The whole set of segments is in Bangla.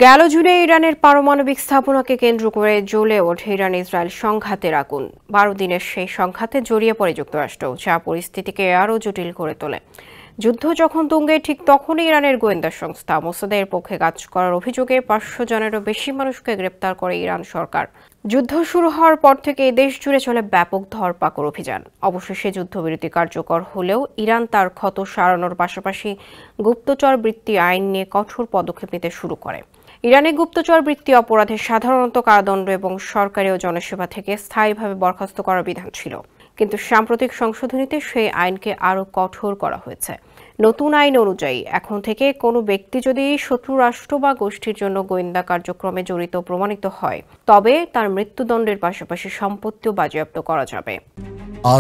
গেল জুনে ইরানের পারমাণবিক স্থাপনাকে কেন্দ্র করে জ্বলে ওঠে ইরান ইসরায়েল সংঘাতের আগুন। 12 দিনের সেই সংঘাতে জড়িয়ে পড়ে যুক্তরাষ্ট্র, যা পরিস্থিতিকে আরও জটিল করে তোলে। যুদ্ধ যখন তুঙ্গে, ঠিক তখনই ইরানের গোয়েন্দা সংস্থা মোসাদের পক্ষে কাজ করার অভিযোগে 500 জনেরও বেশি মানুষকে গ্রেপ্তার করে ইরান সরকার। যুদ্ধ শুরু হওয়ার পর থেকে দেশ জুড়ে চলে ব্যাপক ধরপাকড় অভিযান। অবশেষে যুদ্ধবিরতি কার্যকর হলেও ইরান তার ক্ষত সারানোর পাশাপাশি গুপ্তচর বৃত্তি আইন নিয়ে কঠোর পদক্ষেপ নিতে শুরু করে। ইরানে গুপ্তচর বৃত্তি অপরাধে সাধারণত কারাদণ্ড এবং সরকারি ও জনসেবা থেকে স্থায়ীভাবে বরখাস্ত করার বিধান ছিল, কিন্তু সাম্প্রতিক সংশোধনীতে সেই আইনকে আরও কঠোর করা হয়েছে। নতুন আইন অনুযায়ী এখন থেকে কোনো ব্যক্তি যদি শত্রু রাষ্ট্র বা গোষ্ঠীর জন্য গোয়েন্দা কার্যক্রমে জড়িত প্রমাণিত হয়, তবে তার মৃত্যুদণ্ডের পাশাপাশি সম্পত্তিও বাজেয়াপ্ত করা যাবে।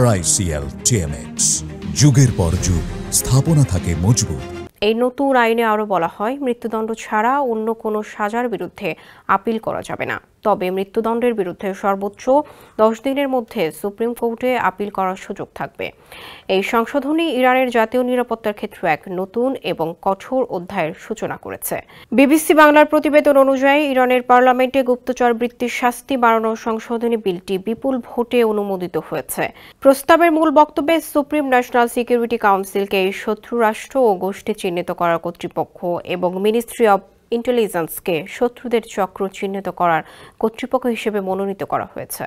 RICL TMX, যুগের পর যুগ স্থাপনা থাকে মজবুত। এই নতুন আইনে আরও বলা হয়, মৃত্যুদণ্ড ছাড়া অন্য কোনো সাজার বিরুদ্ধে আপিল করা যাবে না। তবে মৃত্যুদণ্ডের বিরুদ্ধে সর্বোচ্চ 10 দিনের মধ্যে সুপ্রিম কোর্টে আপিল করার সুযোগ থাকবে। এই সংশোধনী ইরানের জাতীয় নিরাপত্তার ক্ষেত্রে এক নতুন এবং কঠোর অধ্যায়ের সূচনা করেছে। বিবিসি বাংলার প্রতিবেদন অনুযায়ী ইরানের পার্লামেন্টে গুপ্তচর বৃত্তির শাস্তি বাড়ানোর সংশোধনী বিলটি বিপুল ভোটে অনুমোদিত হয়েছে। প্রস্তাবের মূল বক্তব্যে সুপ্রিম ন্যাশনাল সিকিউরিটি কাউন্সিলকে শত্রু রাষ্ট্র ও গোষ্ঠী চিহ্নিত করার কর্তৃপক্ষ এবং মিনিস্ট্রি অব ইন্টেলিজেন্সকে শত্রুদের চক্র চিহ্নিত করার কর্তৃপক্ষ হিসেবে মনোনীত করা হয়েছে।